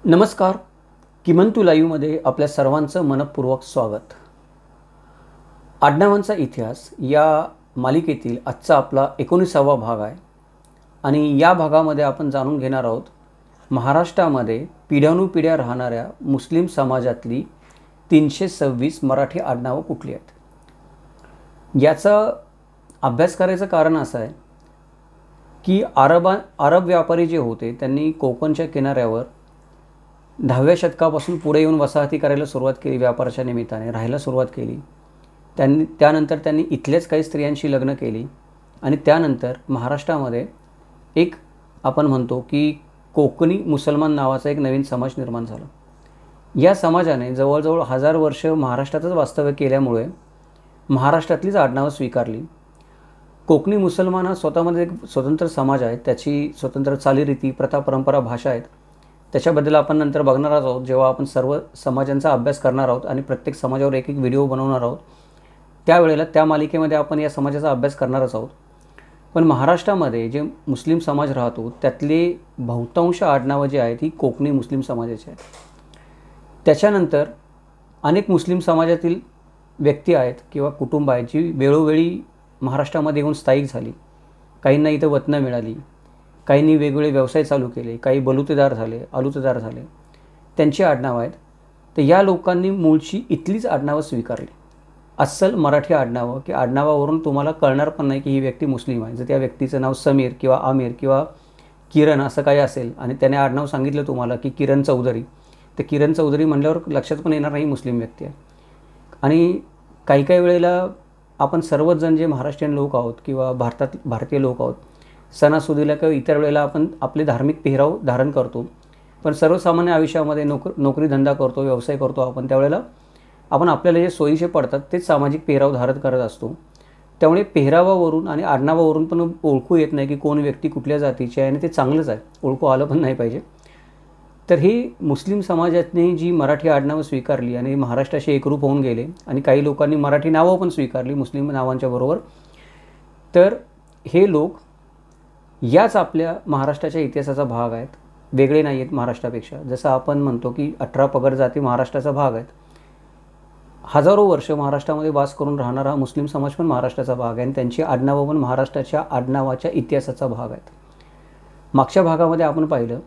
नमस्कार. किमंतू लाईव्हमध्ये आपल्या सर्वांचं मनपूर्वक स्वागत. आडनावांचा इतिहास या मालिकेतील आजचा आपला 19वा भाग आहे आणि या भागामध्ये आपण जाणून घेणार आहोत महाराष्ट्रामध्ये पिढ्यानुपिढ्या राहणाऱ्या मुस्लिम समाजातली 326 मराठी आडनावं कुठली आहेत. याचा अभ्यास करायचं कारण असं आहे की अरब व्यापारी जे होते त्यांनी कोकणच्या किनाऱ्यावर 10व्या शतकापासून पुढे येऊन वसाहती करायला सुरुवात केली. व्यापाराच्या निमित्ताने राहायला सुरुवात केली. त्यानंतर त्यांनी इथल्याच काही स्त्रियांशी लग्न केली आणि त्यानंतर महाराष्ट्रामध्ये एक आपण म्हणतो की कोकणी मुसलमान नावाचा एक नवीन समाज निर्माण झाला. या समाजाने जवळजवळ 1000 वर्ष महाराष्ट्रातच वास्तव्य केल्यामुळे महाराष्ट्रातलीच आडनावं स्वीकारली. कोकणी मुसलमान हा स्वतःमध्ये एक स्वतंत्र समाज आहे. त्याची स्वतंत्र चालीरीती, प्रथा, परंपरा, भाषा आहेत. त्याच्याबद्दल आपण नंतर बघणार आहोत जेव्हा आपण सर्व समाजांचा अभ्यास करणार आहोत आणि प्रत्येक समाजावर एक व्हिडिओ बनवणार आहोत. त्यावेळेला त्या मालिकेमध्ये आपण या समाजाचा अभ्यास करणारच आहोत. पण महाराष्ट्रामध्ये जे मुस्लिम समाज राहतो त्यातले बहुतांश आडनावं जे आहेत ही कोकणी मुस्लिम समाजाची आहेत. त्याच्यानंतर अनेक मुस्लिम समाजातील व्यक्ती आहेत किंवा कुटुंब आहेत जी वेळोवेळी महाराष्ट्रामध्ये येऊन स्थायिक झाली. काहींना इथं वतनं मिळाली, काहींनी वेगवेगळे व्यवसाय चालू केले, काही बलुतेदार झाले, आलुतेदार झाले, त्यांची आडनावं आहेत. तर या लोकांनी मूळची इथलीच आडनावं स्वीकारली. अस्सल मराठी आडनावं की आडनावावरून तुम्हाला कळणार पण नाही की ही व्यक्ती मुस्लिम आहे. जर त्या व्यक्तीचं नाव समीर किंवा आमिर किंवा किरण असं काही असेल आणि त्याने आडनाव सांगितलं तुम्हाला की किरण चौधरी, तर किरण चौधरी म्हणल्यावर लक्षात पण येणार नाही मुस्लिम व्यक्ती आहे. आणि काही काही वेळेला आपण सर्वच जण जे महाराष्ट्रीयन लोक आहोत किंवा भारतीय लोक आहोत, सणासुदीला किंवा इतर वेळेला आपण आपले धार्मिक पेहराव धारण करतो. पण सर्वसामान्य आयुष्यामध्ये नोकरी धंदा करतो, व्यवसाय करतो आपण, त्यावेळेला आपण आपल्याला जे सोयीचे पडतात तेच सामाजिक पेहराव धारण करत असतो. त्यामुळे पेहरावावरून आणि आडनावावरून पण ओळखू येत नाही की कोण व्यक्ती कुठल्या जातीची आहे आणि ते चांगलंच आहे, ओळखू आलं पण नाही पाहिजे. तर ही मुस्लिम समाजाने जी मराठी आडनावं स्वीकारली आणि महाराष्ट्राशी एकरूप होऊन गेले आणि काही लोकांनी मराठी नावं पण स्वीकारली मुस्लिम नावांच्या बरोबर. तर हे लोक याच आपल्या महाराष्ट्राच्या इतिहासाचा भाग आहेत, वेगळे नाही आहेत महाराष्ट्रापेक्षा. जसं आपण म्हणतो की 18 पगड जाती महाराष्ट्राचा भाग आहेत. हजारो वर्ष महाराष्ट्रामध्ये वास करून राहणारा मुस्लिम समाज पण महाराष्ट्राचा भाग आहे आणि त्यांची आडनावं पण महाराष्ट्राच्या आडनावाच्या इतिहासाचा भाग आहेत. मागच्या भागामध्ये आपण पाहिलं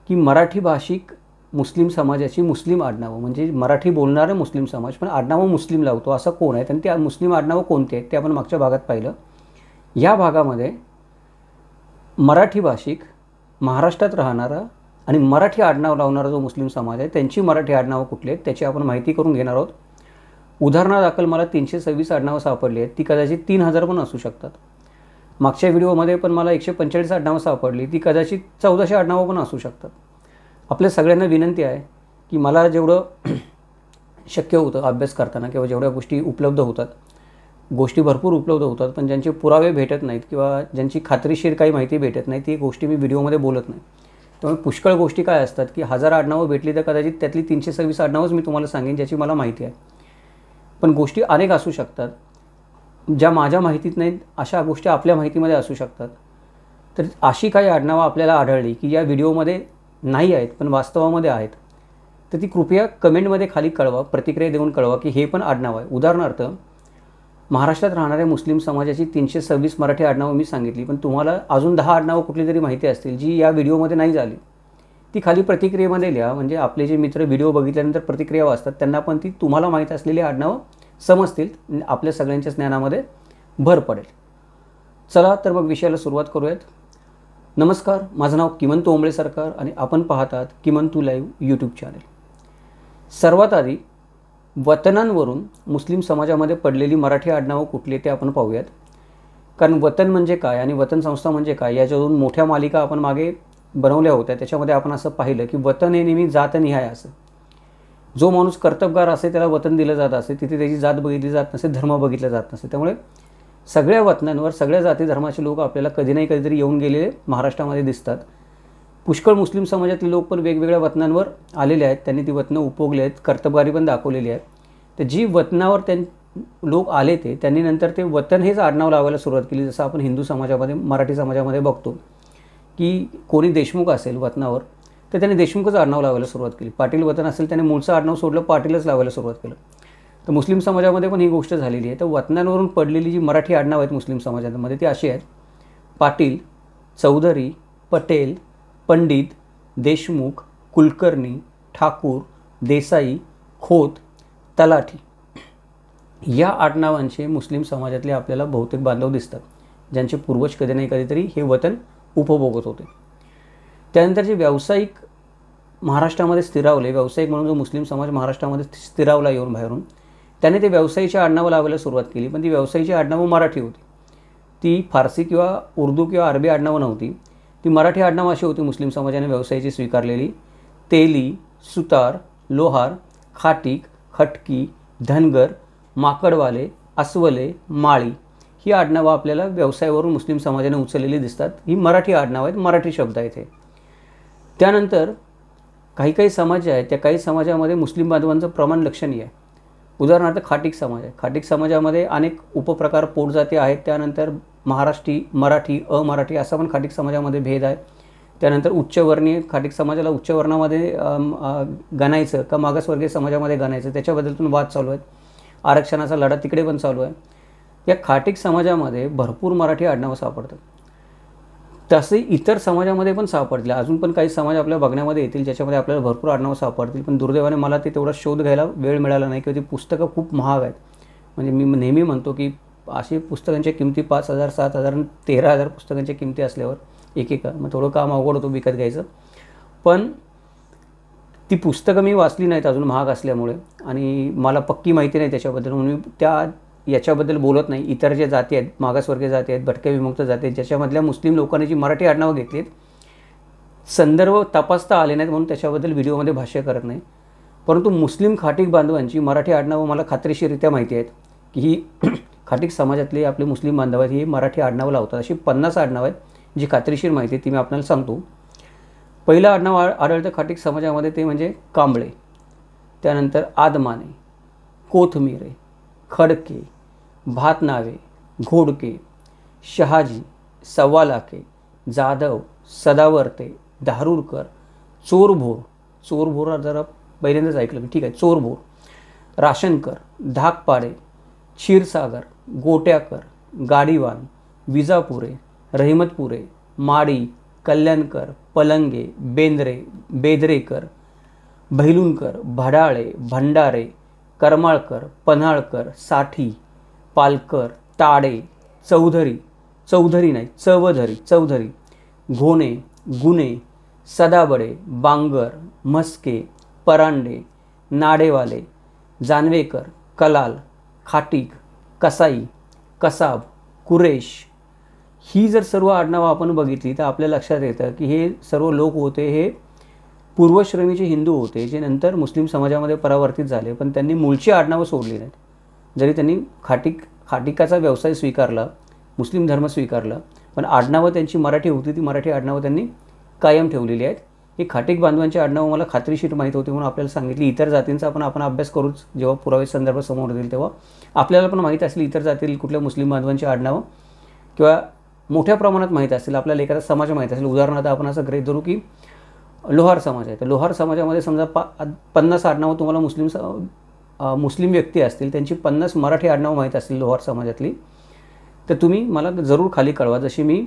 की मराठी भाषिक मुस्लिम समाजाची मुस्लिम आडनावं म्हणजे मराठी बोलणारे मुस्लिम समाज पण आडनावं मुस्लिम लावतो असं कोण आहेत आणि त्या मुस्लिम आडनावं कोणते आहेत ते आपण मागच्या भागात पाहिलं. या भागामध्ये मराठी भाषिक महाराष्ट्रात राहणारा आणि मराठी आडनाव लावणारा जो मुस्लिम समाज आहे त्यांची मराठी आडनावं कुठली आहेत त्याची आपण माहिती करून घेणार आहोत. उदाहरणादाखल मला 326 आडनावं सापडली आहेत. ती कदाचित 3000 पण असू शकतात. मागच्या व्हिडिओमध्ये पण मला 145 आडनावं सापडली, ती कदाचित 1400 आडनावं पण असू शकतात. आपल्या सगळ्यांना विनंती आहे की मला जेवढं शक्य होतं अभ्यास करताना किंवा जेवढ्या गोष्टी उपलब्ध होतात, गोष्टी भरपूर उपलब्ध होतात पण ज्यांचे पुरावे भेटत नाहीत किंवा ज्यांची खात्रीशीर काही माहिती भेटत नाही ती गोष्टी मी व्हिडिओमध्ये बोलत नाही. त्यामुळे पुष्कळ गोष्टी काय असतात की 1000 आडनावं भेटली तर कदाचित त्यातली 326 आडनावंच मी तुम्हाला सांगेन ज्याची मला माहिती आहे. पण गोष्टी अनेक असू शकतात ज्या माझ्या माहितीत नाहीत, अशा गोष्टी आपल्या माहितीमध्ये असू शकतात. तर अशी काही आडनावं आपल्याला आढळली की या व्हिडिओमध्ये नाही आहेत पण वास्तवामध्ये आहेत, तर ती कृपया कमेंटमध्ये खाली कळवा, प्रतिक्रिया देऊन कळवा की हे पण आडनाव आहे. उदाहरणार्थ महाराष्ट्रात राहणाऱ्या मुस्लिम समाजाची 326 मराठी आडनावं मी सांगितली, पण तुम्हाला अजून 10 आडनावं कुठली तरी माहिती असतील जी या व्हिडिओमध्ये नाही झाली, ती खाली प्रतिक्रियेमध्ये लिहा. म्हणजे आपले जे मित्र व्हिडिओ बघितल्यानंतर प्रतिक्रिया वाचतात त्यांना पण ती तुम्हाला माहीत असलेली आडनावं समजतील, आपल्या सगळ्यांच्या ज्ञानामध्ये भर पडेल. चला तर मग विषयाला सुरुवात करूयात. नमस्कार, माझं नाव किमंतू ओंबळे सरकार आणि आपण पाहतात किमंतू लाईव्ह यूट्यूब चॅनल. सर्वात आधी वतनांवरून मुस्लिम समाजामध्ये पडलेली मराठी आडनावं कुठली ते आपण पाहूयात. कारण वतन म्हणजे काय आणि वतन संस्था म्हणजे काय याच्यावरून मोठ्या मालिका आपण मागे बनवल्या होत्या. त्याच्यामध्ये आपण असं पाहिलं की वतन हे नेहमी जातनिहाय असं. जो माणूस कर्तबगार असे त्याला वतन दिलं जात असे, तिथे त्याची जात बघितली जात नसे, धर्म बघितला जात नसे. त्यामुळे सगळ्या वतनांवर सगळ्या जाती धर्माचे लोक आपल्याला कधी नाही कधीतरी येऊन गेलेले महाराष्ट्रामध्ये दिसतात. पुष्कळ मुस्लिम समाजातले लोक पण वेगवेगळ्या वतनांवर आलेले आहेत, त्यांनी ती वतनं उपभोगली आहेत, कर्तबगारी पण दाखवलेली आहे. तर जी वतनावर लोक आले त्यांनी नंतर ते वतन हेच आडनाव लावायला सुरुवात केली. जसं आपण हिंदू समाजामध्ये, मराठी समाजामध्ये बघतो की कोणी देशमुख असेल वतनावर तर त्याने देशमुखच आडनाव लावायला सुरुवात केली. पाटील वतन असेल त्याने मूळचं आडनाव सोडलं, पाटीलच लावायला सुरुवात केलं. तर मुस्लिम समाजामध्ये पण ही गोष्ट झालेली आहे. तर वतनांवरून पडलेली जी मराठी आडनाव आहेत मुस्लिम समाजामध्ये ती अशी आहेत: पाटील, चौधरी, पटेल, पंडित, देशमुख, कुलकर्णी, ठाकूर, देसाई, खोत, तलाठी. या आडनावांचे मुस्लिम समाजातले आपल्याला बहुतेक बांधव दिसतात, ज्यांचे पूर्वज कधी नाही कधीतरी हे वतन उपभोगत होते. त्यानंतर जे व्यावसायिक महाराष्ट्रामध्ये स्थिरावले, व्यावसायिक म्हणून जो मुस्लिम समाज महाराष्ट्रामध्ये स्थिरावला येऊन बाहेरून, त्याने ते व्यवसायाची आडनावं लावायला सुरुवात केली. पण ती व्यवसायाची आडनावं मराठी होती. ती फारसी किंवा उर्दू किंवा अरबी आडनावं नव्हती. ती मराठी आडनावं अशी होती मुस्लिम समाजाने व्यवसायाची स्वीकारलेली: तेली, सुतार, लोहार, खाटीक, खटकी, धनगर, माकडवाले, अस्वले, माळी. ही आडनावं आपल्याला व्यवसायावरून मुस्लिम समाजाने उचललेली दिसतात. ही मराठी आडनावं आहेत, मराठी शब्द आहेत हे. त्यानंतर काही समाज जे आहेत त्या काही समाजामध्ये मुस्लिम बांधवांचं प्रमाण लक्षणीय आहे. उदाहरणार्थ खाटीक समाज आहे. खाटीक समाजामध्ये अनेक उपप्रकार पोटजाती आहेत. त्यानंतर महाराष्ट्री, मराठी, अमराठी असा पण खाटीक समाजामध्ये भेद आहे. त्यानंतर उच्चवर्णीय खाटीक समाजाला उच्चवर्णामध्ये गणायचं का मागासवर्गीय समाजामध्ये गणायचं, त्याच्याबद्दल पण वाद चालू आहेत. आरक्षणाचा लढा तिकडे पण चालू आहे. या खाटीक समाजामध्ये भरपूर मराठी आडनावं सापडतात. तसे इतर समाजामध्ये पण सापडले. अजून पण काही समाज आपल्या बघण्यामध्ये येतील ज्याच्यामध्ये आपल्याला भरपूर आडनावं सापडतील. पण दुर्दैवाने मला ते तेवढा शोध घ्यायला वेळ मिळाला नाही किंवा ती पुस्तकं खूप महाग आहेत. म्हणजे मी नेहमी म्हणतो की अशी पुस्तकांच्या किमती 5,000, 7,000 आणि 13,000 पुस्तकांच्या किमती असल्यावर एकेका मग थोडं काम अवघड होतं विकत घ्यायचं. पण ती पुस्तकं मी वाचली नाहीत अजून महाग असल्यामुळे, आणि मला पक्की माहिती नाही त्याच्याबद्दल, म्हणून मी याच्याबद्दल बोलत नाही. इतर जे जाती आहेत, मागासवर्गीय जाती आहेत, भटक्या विमुक्त जाती आहेत, ज्याच्यामधल्या मुस्लिम लोकांनी जी मराठी आडनावं घेतलीत, संदर्भ तपासता आले नाहीत म्हणून त्याच्याबद्दल व्हिडिओमध्ये भाष्य करत नाही. परंतु मुस्लिम खाटीक बांधवांची मराठी आडनावं मला खात्रीशीररित्या माहिती आहेत की ही खाटीक समाजातले आपले मुस्लिम बांधव आहेत, ही मराठी आडनावं लावतात. अशी 50 आडनावं आहेत जी खात्रीशीर माहिती आहे, ती मी आपल्याला सांगतो. पहिलं आडनाव आढळतं खाटीक समाजामध्ये ते म्हणजे कांबळे. त्यानंतर आदमाने, कोथमिरे, खडके, भातनावे, घोडके, शहाजी, सव्वालाखे, जाधव, सदावर्ते, धारूरकर, चोरभोर. चोरभोर जरा पहिल्यांदाच ऐकलं मी, ठीक आहे. चोरभोर, राशनकर, धाकपाडे, क्षीरसागर, गोट्याकर, गाडीवान, विजापुरे, रहिमतपुरे, माडी, कल्याणकर, पलंगे, बेंद्रे, बेदरेकर, भैलुनकर, भडाळे, भंडारे, करमाळकर, पन्हाळकर, साठी, पालकर, ताडे, चौधरी, घोणे, गुणे, सदाबडे, बांगर, म्हस्के, परांडे, नाडेवाले, जानवेकर, कलाल, खाटीक, कसाई, कसाब, कुरेश. ही जर सर्व आडनावं आपण बघितली तर आपल्या लक्षात येतं की हे सर्व लोक होते हे पूर्वश्रमीचे हिंदू होते, जे नंतर मुस्लिम समाजामध्ये परावर्तित झाले. पण त्यांनी मूळची आडनावं सोडली नाहीत. जरी त्यांनी खाटीकाचा व्यवसाय स्वीकारला, मुस्लिम धर्म स्वीकारला, पण आडनावं त्यांची मराठी होती. ती मराठी आडनावं त्यांनी कायम ठेवलेली आहेत. ही खाटीक बांधवांची आडनावं मला खात्रीशीर माहीत होती म्हणून आपल्याला सांगितली. इतर जातींचा आपण अभ्यास करूच, जेव्हा पुरावे संदर्भ समोर येईल तेव्हा आपल्याला पण माहीत असेल इतर जातील कुठल्या मुस्लिम बांधवांची आडनावं, किंवा मोठ्या प्रमाणात माहीत असेल, आपल्याला एखादा समाज माहीत असेल. उदाहरणार्थ आपण असं गृहीत धरू की लोहार समाज आहे, तर लोहार समाजामध्ये समजा 50 आडनावं तुम्हाला मुस्लिम व्यक्ती असतील, त्यांची 50 मराठी आडनावं माहीत असतील लोहार समाजातली, तर तुम्ही मला जरूर खाली कळवा. जशी मी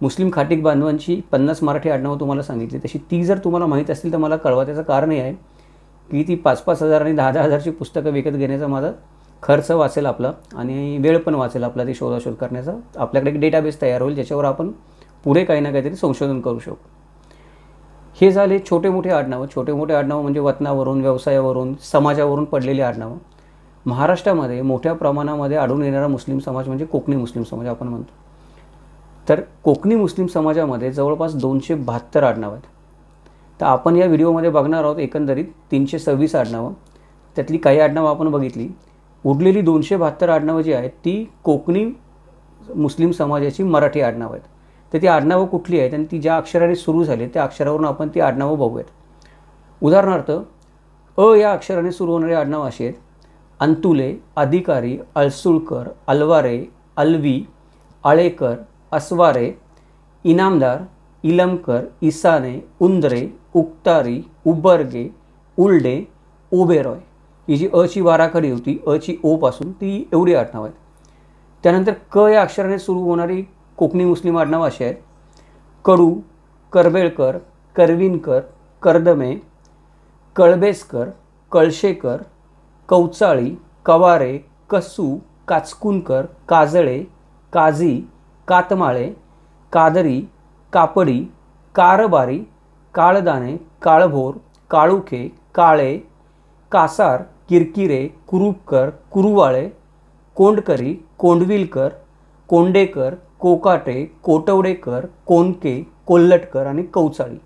मुस्लिम खाटीक बांधवांची 50 मराठी आडनावं तुम्हाला सांगितली, तशी ती जर तुम्हाला माहीत असतील तर मला कळवा. त्याचं कारण हे आहे की ती 5-5 हजार आणि 10-10 हजारची पुस्तकं विकत घेण्याचा माझा खर्च वाचेल आपला, आणि वेळ पण वाचेल आपला ती शोधाशोध करण्याचा. आपल्याकडे एक डेटाबेस तयार होईल ज्याच्यावर आपण पुढे काही ना काहीतरी संशोधन करू शकू. हे झाले छोटे मोठे आडनावं. छोटे मोठे आडनावं म्हणजे वतनावरून, व्यवसायावरून, समाजावरून पडलेली आडनावं. महाराष्ट्रामध्ये मोठ्या प्रमाणामध्ये आढळून येणारा मुस्लिम समाज म्हणजे कोकणी मुस्लिम समाज आपण म्हणतो. तर कोकणी मुस्लिम समाजामध्ये जवळपास 272 आडनावं आहेत. तर आपण या व्हिडिओमध्ये बघणार आहोत एकंदरीत 326 आडनावं. त्यातली काही आडनावं आपण बघितली. उरलेली 272 आडनावं जी आहेत ती कोकणी मुस्लिम समाजाची मराठी आडनावं आहेत. तर ती आडनावं कुठली आहेत आणि ती ज्या अक्षराने सुरू झाली त्या अक्षरावरून आपण ती आडनावं बघूयात. उदाहरणार्थ या अक्षराने सुरू होणारी आडनावं अशी आहेत: अंतुले, अधिकारी, अळसुळकर, अलवारे, अलवी, आळेकर, अस्वारे, इनामदार, इलमकर, इसाने, उंदरे, उक्तारी, उबर्गे, उल्डे, ओबेरॉय. ही जी अ ची बाराखडी होती, अ ची ओ पासून, ती एवढी आडनावं आहेत. त्यानंतर क या अक्षराने सुरू होणारी कोकणी मुस्लिम आडनावं अशी आहेत: कडू, करबेळकर, करविनकर, कर्दमे, कळबेसकर, कळशेकर, कवचाळी, कवारे, कसू, काचकुनकर, काजळे, काझी, कातमाळे, कादरी, कापडी, कारबारी, काळदाणे, काळभोर, काळुखे, काळे, कासार, किरकिरे, कुरुपकर, कुरुवाळे, कोंडकरी, कोंडविलकर, कोंडेकर, कोकाटे, कोटवडेकर, कोनके, कोल्हटकर आणि कवचाळी.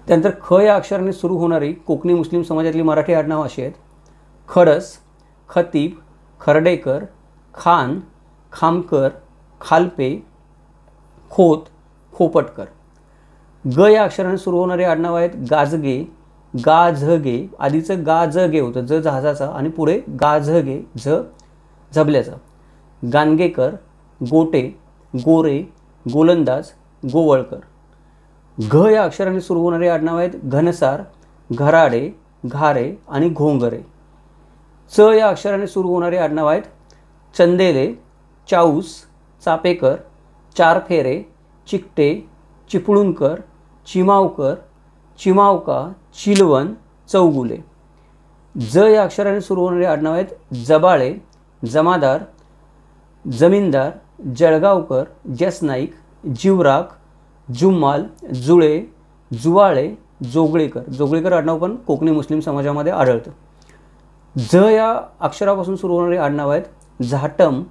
त्यानंतर ख या अक्षराने सुरू होणारी कोकणी मुस्लिम समाजातली मराठी आडनावं अशी आहेत: खडस, खतीब, खर्डेकर, खान, खामकर, खालपे, खोत, खोपटकर. ग या अक्षराने सुरू होणारी आडनावं आहेत: गाजगे, गाझगे, आधीचं गाजगे होतं, ज जहाजाचा, आणि पुढे गाझगे, झ झबल्याचा, गानगेकर, गोटे, गोरे, गोलंदाज, गोवळकर. घ या अक्षराने सुरू होणारे आडनाव आहेत: घनसार, घराडे, घारे आणि घोंगरे. च या अक्षराने सुरू होणारे आडनाव आहेत: चंदेले, चाऊस, चापेकर, चारफेरे, चिकटे, चिपळूणकर, चिमावकर, चिमावका, चिलवन, चौगुले. ज या अक्षराने सुरू होणारे आडनाव आहेत: जबाळे, जमादार, जमीनदार, जळगावकर, जसनाईक, जीवराख, जुम्माल, जुळे, जुवाळे, जोगळेकर. जोगळेकर आडनाव पण कोकणी मुस्लिम समाजामध्ये आढळतं. झ या अक्षरापासून सुरू होणारे आडनाव आहेत: झाटम,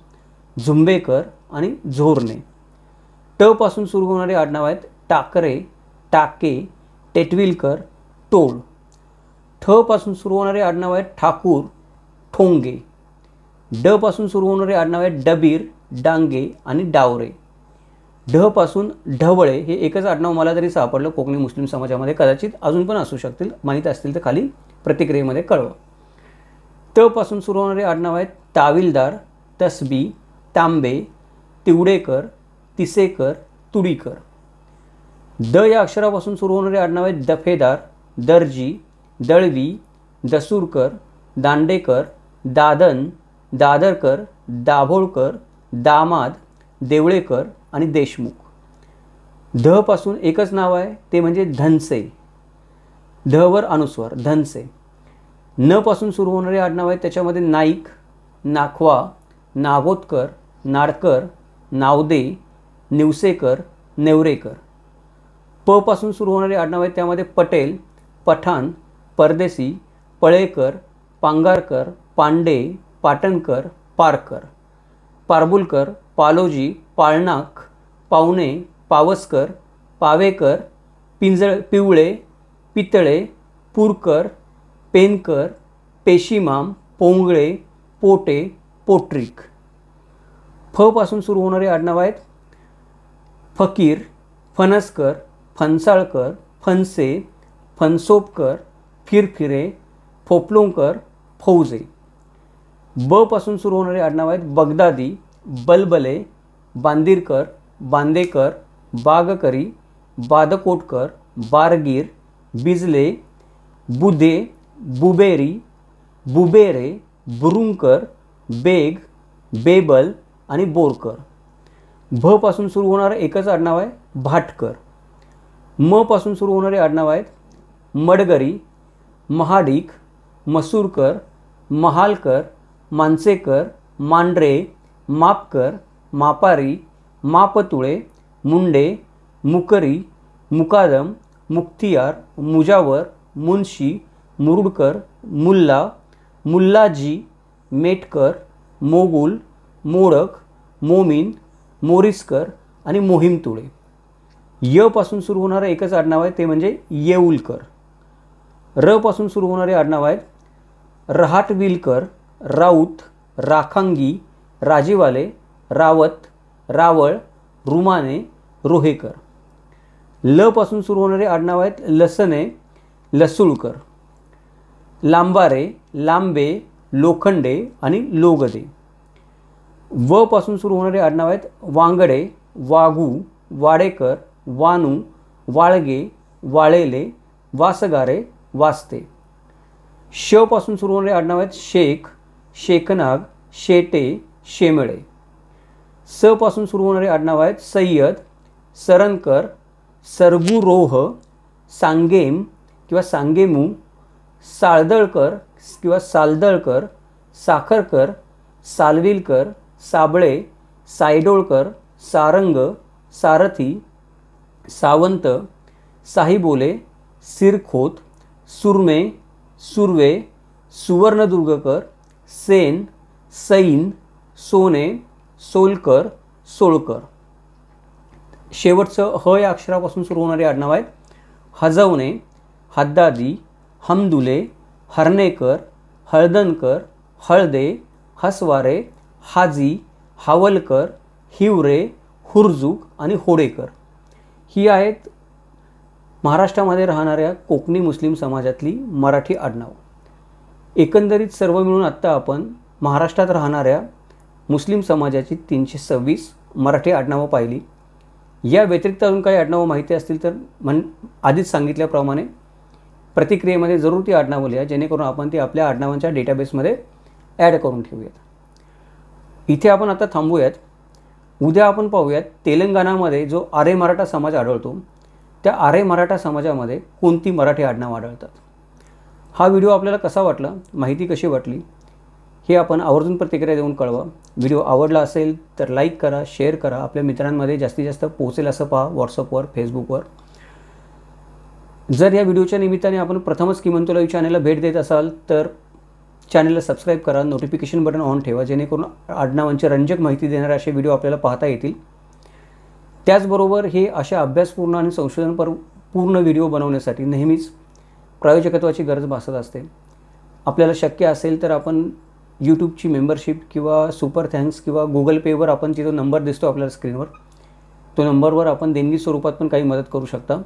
झुंबेकर आणि झोरणे. ट पासून सुरू होणारे आडनाव आहेत: टाकरे, टाके, टेटविलकर, टोळ. ठ पासून सुरू होणारे आडनाव आहेत: ठाकूर, ठोंगे. ड पासून सुरू होणारे आडनाव आहेत: डबीर, डांगे आणि डावरे. ढ पासून ढवळे हे एकच आडनाव मला तरी सापडलं कोकणी मुस्लिम समाजामध्ये, कदाचित अजून पण असू शकतील, माहीत असतील तर खाली प्रतिक्रियेमध्ये कळवा. त पासून सुरू होणारे आडनाव आहेत: ताविलदार, तसबी, तांबे, तिवडेकर, तिसेकर, तुडीकर. द या अक्षरापासून सुरू होणारे आडनाव आहेत: दफेदार, दर्जी, दळवी, दसूरकर, दांडेकर, दादन, दादरकर, दाभोळकर, दामाद, देवळेकर आणि देशमुख. ध पासून एकच नाव आहे, ते म्हणजे धनसे. ध वर अनुस्वार, धनसे. न पासून सुरू होणारे आडनाव आहेत, त्याच्यामध्ये नाईक, नाखवा, नागोतकर, नाडकर, नावदे, निवसेकर, नेवरेकर. प पासून सुरू होणारे आडनाव आहेत, त्यामध्ये पटेल, पठाण, परदेसी, पळेकर, पांगारकर, पांडे, पाटणकर, पारकर. पारबुलकर, पालोजी, पाळनाक, पावणे, पावसकर, पावेकर, पिवळे, पितळे, पुरकर, पेनकर, पेशीमाम, पोंगळे, पोटे, पोट्रिक. फ पासून सुरू होणारे आडनाव आहेत: फकीर, फणसकर, फणसाळकर, फणसे, फणसोपकर, फिरफिरे, फोपलोंकर, फौजे. ब पासून सुरू होणारे आडनाव आहेत: बगदादी, बलबले, बांदिरकर, बांदेकर, बागकरी, बादकोटकर, बारगीर, बिजले, बुधे, बुबेरी, बुबेरे, बुरुंकर, बेग, बेबल आणि बोरकर. भ पासून सुरू होणारं एकच आडनाव आहे: भाटकर. म पासून सुरू होणारे आडनाव आहेत: मडगरी, महाडिक, मसूरकर, महालकर, मानसेकर, मांढरे, मापकर, मापारी, मापतुळे, मुंडे, मुकरी, मुकादम, मुख्तियार, मुजावर, मुन्शी, मुरुडकर, मुल्ला, मुल्लाजी, मेटकर, मोगुल, मोडक, मोमीन, मोरिसकर आणि मोहिमतुळे. य पासून सुरू होणारं एकच आडनाव आहे, ते म्हणजे येऊलकर. र पासून सुरू होणारे आडनाव आहेत: रहाटविलकर, राऊत, राखांगी, राजीवाले, रावत, रावळ, रुमाने, रोहेकर. ल पासून सुरू होणारे आडनाव आहेत: लसने, लसुळकर, लांबारे, लांबे, लोखंडे आणि लोगदे. व पासून सुरू होणारे आडनाव आहेत: वांगडे, वाघू, वाडेकर, वानू, वाळगे, वाळेले, वासगारे, वास्ते. श पासून सुरू होणारे आडनाव आहेत शेख, शेखनाग, शेटे, शेमळे. स पासून सुरू होणारे आडनाव आहेत सय्यद, सरनकर, सरगुरोह, सांगेम किंवा सांगेमू, साळदळकर किंवा सालदळकर, साखरकर, सालविलकर, साबळे, सायडोळकर, सारंग, सारथी, सावंत, साहिबोले, सिरखोत, सुरमे, सुर्वे, सुवर्णदुर्गकर, सेन, सैन, सोने, सोलकर, सोळकर. शेवटचं ह या अक्षरापासून सुरू होणारे आडनाव आहेत हजवणे, हद्दादी, हमदुले, हर्णेकर, हळदणकर, हळदे, हसवारे, हाजी, हावलकर, हिवरे, हुरजूक आणि होडेकर. ही आहेत महाराष्ट्रामध्ये राहणाऱ्या कोकणी मुस्लिम समाजातली मराठी आडनाव. एकंदरीत सर्व मिळून आत्ता आपण महाराष्ट्रात राहणाऱ्या मुस्लिम समाजाची 326 मराठी आडनावं पाहिली. या व्यतिरिक्त अजून काही आडनावं माहिती असतील तर आधीच सांगितल्याप्रमाणे प्रतिक्रियेमध्ये जरूर ती आडनावं लिहा, जेणेकरून आपण ती आपल्या आडनावांच्या डेटाबेसमध्ये ॲड करून ठेवूयात. इथे आपण आता थांबूयात. उद्या आपण पाहूयात तेलंगणामध्ये जो आर्य मराठा समाज आढळतो त्या आर्य मराठा समाजामध्ये कोणती मराठी आडनावं आढळतात. हा व्हिडिओ आपल्याला कसा वाटला, माहिती कशी वाटली हे आपण आवर्जून प्रतिक्रिया देऊन कळवा. व्हिडिओ आवडला असेल तर लाईक करा, शेअर करा, आपल्या मित्रांमध्ये जास्तीत जास्त पोहोचेल असं पहा व्हॉट्सअपवर, फेसबुकवर. जर या व्हिडिओच्या निमित्ताने आपण प्रथमच किमंतो लाईव्ह चॅनलला भेट देत असाल तर चॅनलला सबस्क्राईब करा, नोटिफिकेशन बटन ऑन ठेवा, जेणेकरून आडनावांची रंजक माहिती देणारे असे व्हिडिओ आपल्याला पाहता येतील. त्याचबरोबर हे अशा अभ्यासपूर्ण आणि संशोधनपूर्ण व्हिडिओ बनवण्यासाठी नेहमीच प्रायोजकत्वाची गरज भासत असते. आपल्याला शक्य असेल तर आपण यूट्यूबची मेंबरशिप किंवा सुपर थँक्स किंवा गुगल पेवर आपण जिथं नंबर दिसतो आपल्याला स्क्रीनवर, तो नंबरवर आपण देणगी स्वरूपात पण काही मदत करू शकता.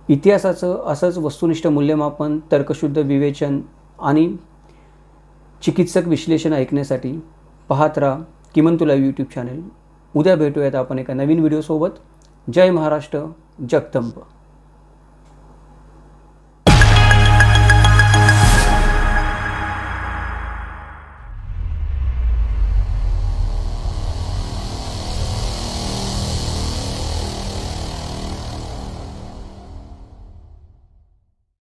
इतिहासाचं असंच वस्तुनिष्ठ मूल्यमापन, तर्कशुद्ध विवेचन आणि चिकित्सक विश्लेषण ऐकण्यासाठी पाहत राहा किमंतो लाईव्ह यूट्यूब चॅनल. उद्या भेटूयात आपण एका नवीन व्हिडिओसोबत. जय महाराष्ट्र, जगदंब.